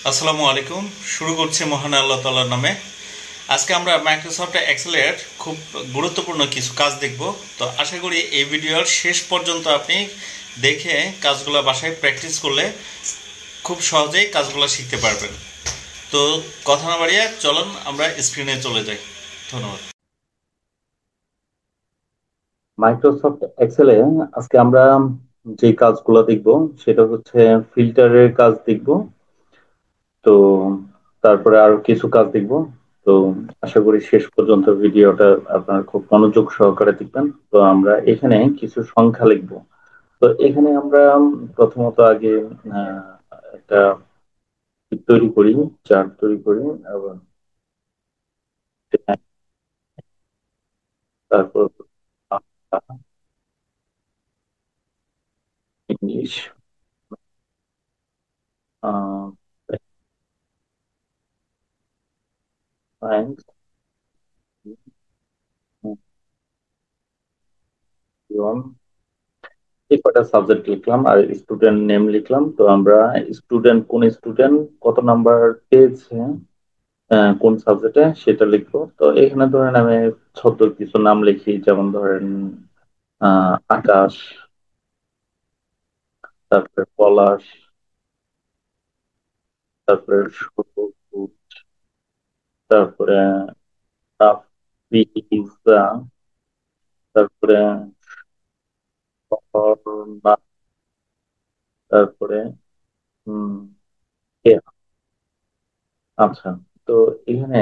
আসসালামু আলাইকুম। শুরু করছি মহান আল্লাহ তাআলার নামে। আজকে আমরা মাইক্রোসফট এক্সেলের খুব গুরুত্বপূর্ণ কিছু কাজ দেখব। তো আশা করি এই ভিডিওর শেষ পর্যন্ত আপনি দেখে কাজগুলো বাসায় প্র্যাকটিস করলে খুব সহজেই কাজগুলো শিখতে পারবেন। তো কথা না বাড়িয়ে চলুন আমরা স্ক্রিনে চলে যাই। ধন্যবাদ। মাইক্রোসফট এক্সেলে আজকে আমরা যে কাজগুলো দেখব সেটা হচ্ছে ফিল্টারের কাজ দেখব। তো তারপরে আরো কিছু কাজ দেখব। তো আশা করি শেষ পর্যন্ত ভিডিওটা আপনারা খুব মনোযোগ সহকারে দেখবেন। তো আমরা এখানে কিছু সংখ্যা লিখব। তো এখানে আমরা প্রথমত আগে আহ, একটা তৈরি করি, চার্ট তৈরি করি এবং তারপর ইংলিশ, সায়েন্স, এই কটা সাবজেক্ট লিখলাম আর স্টুডেন্ট নেম লিখলাম। তো আমরা স্টুডেন্ট, কোন স্টুডেন্ট কত নাম্বার পেয়েছে কোন সাবজেক্টে সেটা লিখবো। তো এখানে ধরেন আমি ছোট কিছু নাম লিখি, যেমন ধরেন আকাশ, তারপরে পলাশ, তারপরে সবুজ, তারপরে তাফরিজা, তারপরে অপর্ণা, তারপরে হম আচ্ছা। তো এখানে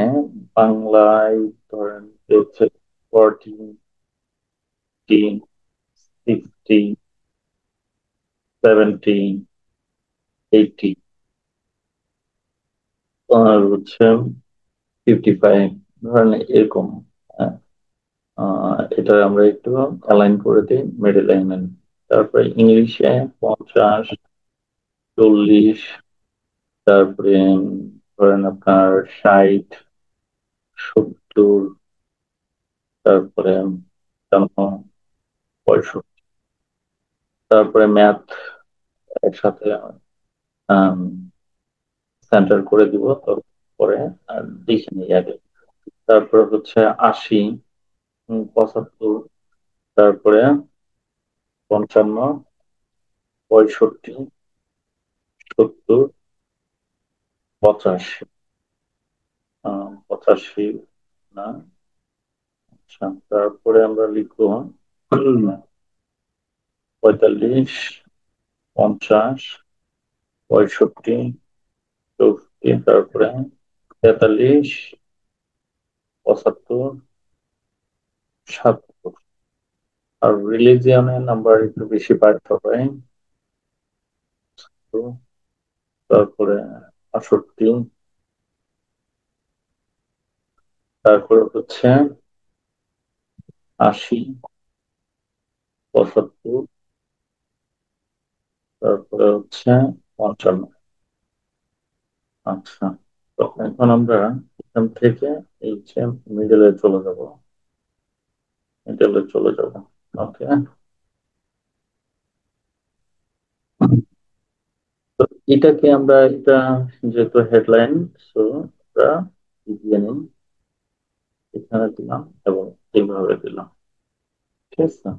বাংলায় ধরেন হচ্ছে 14, 60, 70, 80 আর হচ্ছে 55, ধরেন এরকম। হ্যাঁ, এটা আমরা একটু অ্যালাইন করে দিই মিডল লাইনে। তারপরে ইংলিশে 50, 40, তারপরে ধরেন আপনার 60, 70, তারপরে 65। তারপরে ম্যাথ একসাথে সেন্টার করে দিব। তারপরে আর দেখে নিই আগে। তারপরে হচ্ছে 80, 75, তারপরে 55, 65, 70, 85, 85 না। আচ্ছা, তারপরে আমরা লিখবো 45, 50, 65, 64, তারপরে 43, 75, 77। আর রিলিজিয়নের নাম্বার একটু বেশি বাড়তে হয়। তো তারপরে 68, তারপরে হচ্ছে 80, 75, তারপরে হচ্ছে 55। আচ্ছা, তো এখন আমরা এখান থেকে এই যে মিডলে চলে যাব, মিডলে চলে যাব। ওকে, তো এটাকে আমরা এটা যেহেতু হেডলাইন, সো আমরা দিয়ে নিই, এখানে দিলাম এবং এইভাবে দিলাম। ঠিক আছে,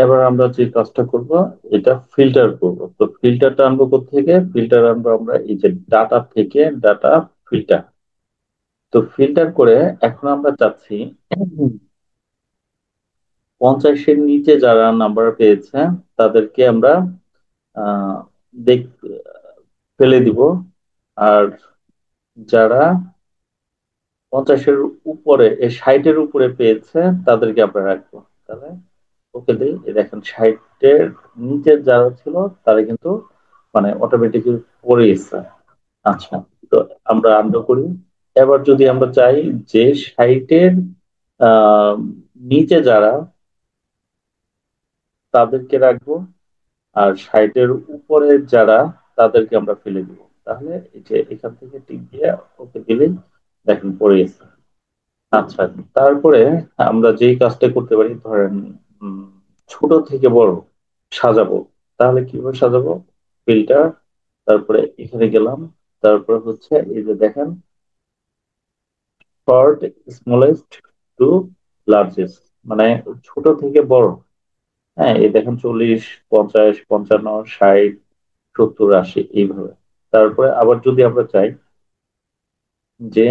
এবার আমরা যে কাজটা করব, এটা ফিল্টার করব। তো ফিল্টারটা আনবো কোত্থেকে? ফিল্টার আনবো আমরা এই যে ডাটা থেকে, ডাটা ফিল্টার। তো ফিল্টার করে এখন আমরা চাচ্ছি 50-এর নিচে যারা নাম্বার পেয়েছে তাদেরকে আমরা আহ দেখ ফেলে দিব। আর যারা 50-এর উপরে, 60-এর উপরে পেয়েছে তাদেরকে আমরা রাখবো। তাহলে ওকে দিই, এই দেখেন 60-এর নিচে যারা ছিল তারা কিন্তু মানে অটোমেটিক্যালি পড়ে গেছে। আচ্ছা, তো আমরা আনডু করি। এবার যদি আমরা চাই যে 60-এর আহ নিচে যারা, তাদেরকে রাখবো, আর 60-এর উপরে যারা, তাদেরকে আমরা ফেলে দিব। তাহলে এই যে এখান থেকে টিক দিয়ে ওকে দিলেই দেখেন পড়ে গেছে। আচ্ছা, তারপরে আমরা যেই কাজটা করতে পারি, ধরেন উম, ছোট থেকে বড় সাজাবো। তাহলে কিভাবে সাজাবো? ফিল্টার, তারপরে এখানে গেলাম, তারপর হচ্ছে এই যে দেখেন শর্ট স্মলেস্ট টু লার্জেস্ট, মানে ছোট থেকে বড়। হ্যাঁ, এই দেখেন 40, 50, 55, 60, 70, 80 এইভাবে। তারপরে আবার যদি আমরা চাই যে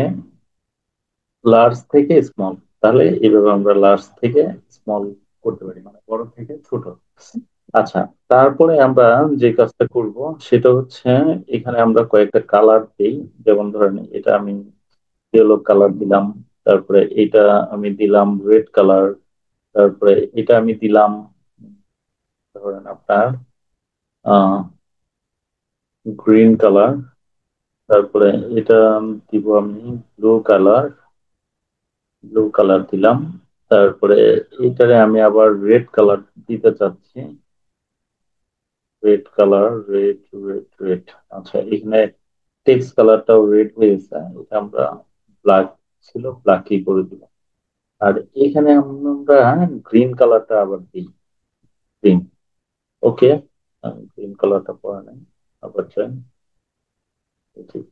লার্জ থেকে স্মল, তাহলে এইভাবে আমরা লার্জ থেকে স্মল করতে পারি, মানে বড় থেকে ছোট। আচ্ছা, তারপরে আমরা যে কাজটা করব সেটা হচ্ছে এখানে আমরা কয়েকটা কালার দিই। যেমন ধরেন এটা আমি ইয়েলো কালার দিলাম, তারপরে এটা আমি দিলাম রেড কালার, তারপরে এটা আমি দিলাম ধরেন আপনার গ্রিন কালার, তারপরে এটা দিব আমি ব্লু কালার, ব্লু কালার দিলাম। তারপরে এটারে আমি আবার রেড কালার দিতে চাচ্ছি, red colour, red red red. আচ্ছা, এখানে টেক্সট কালারটাও রেড হয়েছে, এটা আমরা ব্ল্যাক ছিল, ব্ল্যাকই করে দিলাম। আর এখানে আমরা গ্রিন কালারটা আবার দিই, গ্রিন। ওকে, গ্রিন কালারটা পরে নাই, আবার চাই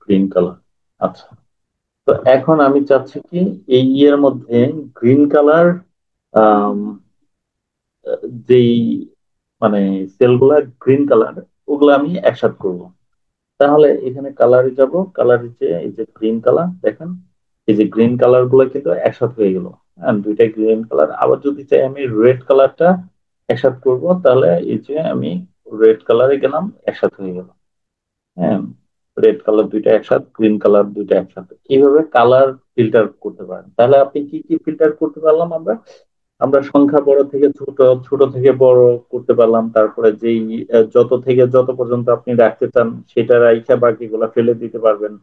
গ্রিন কালার। আচ্ছা, তো এখন আমি চাচ্ছি কি এই ইয়ের মধ্যে গ্রিন কালার, যেই মানে সেলগুলা গ্রিন কালার, ওগুলো আমি একসাথে করব। তাহলে এখানে কালারে যাব, কালারে যে এই যে গ্রিন কালার দেখেন, এই যে গ্রিন কালার গুলো কিন্তু একসাথে হয়ে গেল। হ্যাঁ, দুইটা গ্রিন কালার। আবার যদি চাই আমি রেড কালারটা একসাথে করব, তাহলে এই যে আমি রেড কালারে গেলাম, একসাথে হয়ে গেল। হ্যাঁ, রেড কালার দুইটা একসাথে, গ্রিন কালার দুইটা একসাথে, এইভাবে কালার ফিল্টার করতে পারেন। তাহলে আপনি কি কি ফিল্টার করতে পারলাম আমরা? আমরা সংখ্যা বড় থেকে ছোট, ছোট থেকে বড় করতে পারলাম। তারপরে যেই যত থেকে যত পর্যন্ত আপনি রাখতে চান সেটা রাইখা বাকিগুলা ফেলে দিতে পারবেন।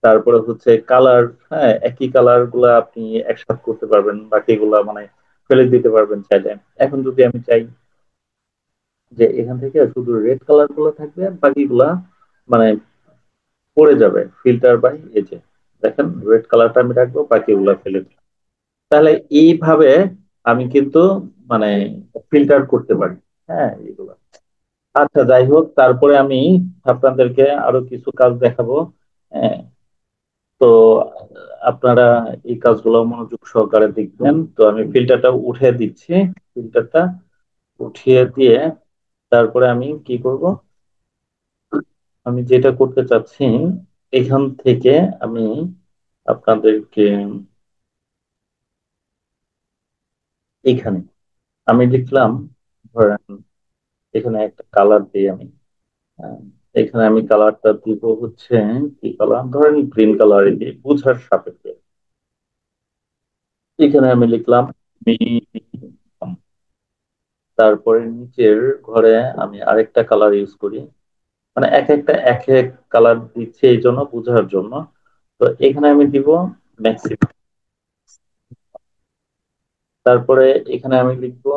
তারপরে হচ্ছে কালার, হ্যাঁ, একই কালার গুলা আপনি একসাথে করতে পারবেন, বাকিগুলা মানে ফেলে দিতে পারবেন চাইলে। এখন যদি আমি চাই যে এখান থেকে শুধু রেড কালার গুলো থাকবে, বাকিগুলা মানে পড়ে যাবে ফিল্টার বাই, এই যে দেখেন রেড কালারটা আমি রাখবো, বাকিগুলা ফেলে দিই। তাহলে এইভাবে আমি কিন্তু মানে ফিল্টার করতে পারি। হ্যাঁ, এগুলো। আচ্ছা, যাই হোক, তারপরে আমি আপনাদেরকে আরো কিছু কাজ দেখাবো। হ্যাঁ, তো আপনারা এই কাজগুলো মনোযোগ সহকারে দেখবেন। তো আমি ফিল্টারটা উঠে দিচ্ছি, ফিল্টারটা উঠিয়ে দিয়ে তারপরে আমি কি করব, আমি যেটা করতে চাচ্ছি এখান থেকে আমি আপনাদেরকে এখানে আমি লিখলাম, ধরেন এখানে একটা কালার দিই আমি। হ্যাঁ, এখানে আমি কালারটা দিব হচ্ছে কি কালার, ধরেন গ্রিন কালারই দিই বুঝার সাপেক্ষে। এখানে আমি লিখলাম medium। তারপরে নিচের ঘরে আমি আরেকটা কালার ইউজ করি, মানে এক একটা এক এক কালার দিচ্ছে এই জন্য বোঝার জন্য। তো এখানে আমি দিব ম্যাক্সিমাম। তারপরে এখানে আমি লিখবো,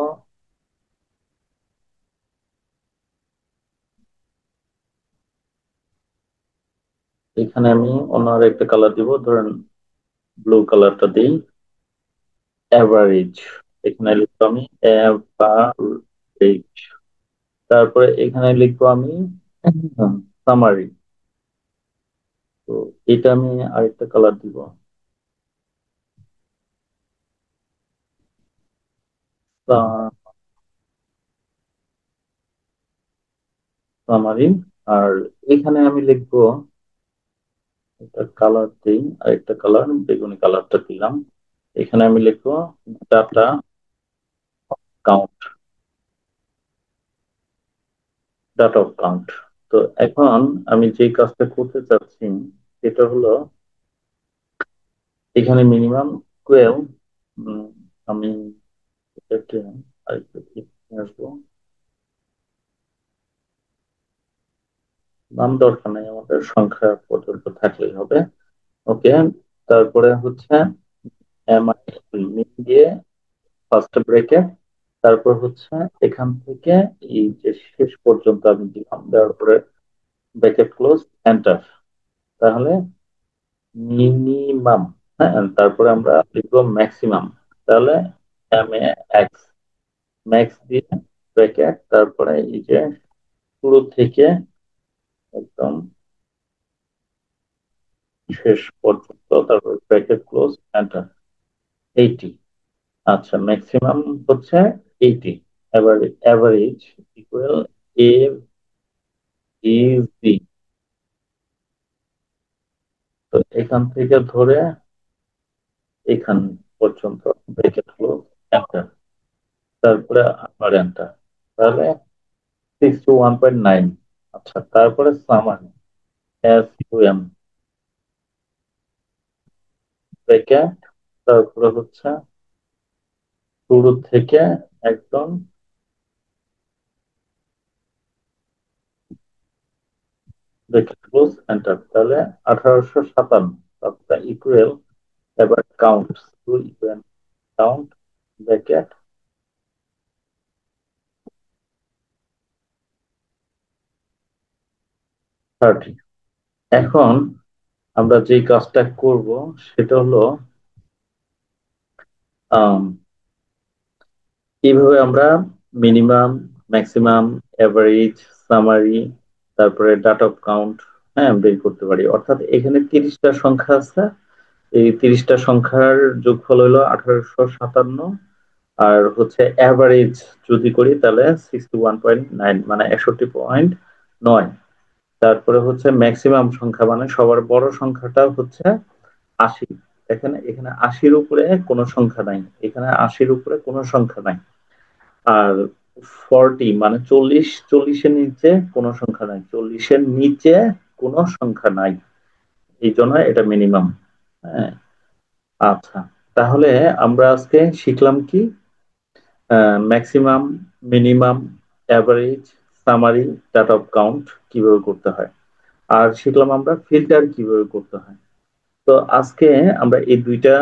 এখানে আমি অন্য আরেকটা কালার দিব, ধরেন ব্লু কালারটা দিই, অ্যাভারেজ। এখানে লিখবো আমি অ্যাভারেজ। তারপরে এখানে লিখবো আমি সামারি। তো এটা আমি আরেকটা কালার দিব, সামারি। আর এখানে আমি লিখবো, একটা কালার দিই, আরেকটা কালার বেগুনি কালারটা দিলাম। এখানে আমি লিখবো ডাটা কাউন্ট, ডাটা কাউন্ট। তো এখন আমি যে কাজটা করতে চাচ্ছি সেটা হলো এখানে মিনিমাম 12। আমি এটাকে আরেকটু ঠিক নিয়ে আসবো, নাম দরকার নেই, আমাদের সংখ্যা পর্যন্ত থাকলেই হবে। ওকে, তারপরে হচ্ছে মিন দিয়ে ফার্স্ট ব্রেকেট, তারপর হচ্ছে এখান থেকে এই যে শেষ পর্যন্ত আমি দিলাম, দেওয়ার পরে ব্রেকেট ক্লোজ, এন্টার। তাহলে মিনিমাম, হ্যাঁ, তারপরে আমরা লিখবো ম্যাক্সিমাম। তাহলে এম এ এক্স, ম্যাক্স দিয়ে ব্রেকেট, তারপরে এই যে শুরু থেকে একদম শেষ পর্যন্ত, তারপর ব্র্যাকেট ক্লোজ, এন্টার। 80। আচ্ছা, ম্যাক্সিমাম হচ্ছে 80। Average equal A is B. তো এখান থেকে ধরে এখান পর্যন্ত ব্র্যাকেট ক্লোজ, এন্টার। তারপরে আবার এন্টার। তাহলে 61.9। আচ্ছা, তারপরে summary, S U M, bracket, তারপরে হচ্ছে শুরু থেকে একদম ব্র্যাকেট ক্লোজ, এন্টার। তাহলে 1857। তারপরে ইকুয়াল, এবার কাউন্ট, ইকুয়াল কাউন্ট, ব্র্যাকেট, 30। এখন আমরা যে কাজটা করব সেটা হলো আম, এইভাবে আমরা মিনিমাম, ম্যাক্সিমাম, এভারেজ, সামারি, তারপরে ডাটা কাউন্ট, হ্যাঁ, বের করতে পারি। অর্থাৎ এখানে 30টা সংখ্যা আছে। এই 30টা সংখ্যার যোগফল হলো 1857। আর হচ্ছে অ্যাভারেজ যদি করি তাহলে 61.9, মানে 61.9। তারপরে হচ্ছে ম্যাক্সিমাম সংখ্যা, মানে সবার বড় সংখ্যাটা হচ্ছে 80। এখানে এখানে 80-র উপরে কোনো সংখ্যা নাই, এখানে 80-র উপরে কোনো সংখ্যা নাই। আর 40 মানে 40, 40-এর নিচে কোনো সংখ্যা নাই, 40-এর নিচে কোনো সংখ্যা নাই। এই জন্য এটা মিনিমাম। হ্যাঁ। আচ্ছা, তাহলে আমরা আজকে শিখলাম কি? Maximum, minimum, average, summary, data off count কিভাবে করতে হয়। আর শিখলাম আমরা ফিল্টার কিভাবে করতে হয়। তো আজকে আমরা এই দুইটা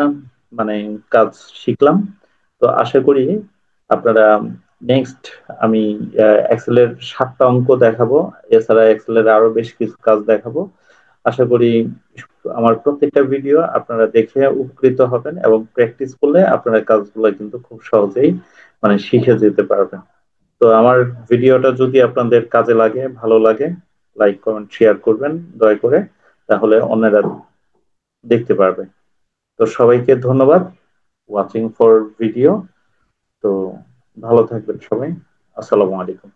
মানে কাজ শিখলাম। তো আশা করি আপনারা নেক্সট, আমি এক্সেলের 7টা অঙ্ক দেখাবো, এছাড়া এক্সেলের আরো বেশ কিছু কাজ দেখাবো। আশা করি আমার প্রত্যেকটা ভিডিও আপনারা দেখে উপকৃত হবেন, এবং প্র্যাকটিস করলে আপনারা কাজগুলো কিন্তু খুব সহজেই মানে শিখে যেতে পারবেন। তো আমার ভিডিওটা যদি আপনাদের কাজে লাগে, ভালো লাগে, লাইক, কমেন্ট, শেয়ার করবেন দয়া করে, তাহলে অন্যরা দেখতে পারবে। তো সবাইকে ধন্যবাদ ওয়াচিং ফর ভিডিও। তো ভালো থাকবেন সবাই। আসসালামু আলাইকুম।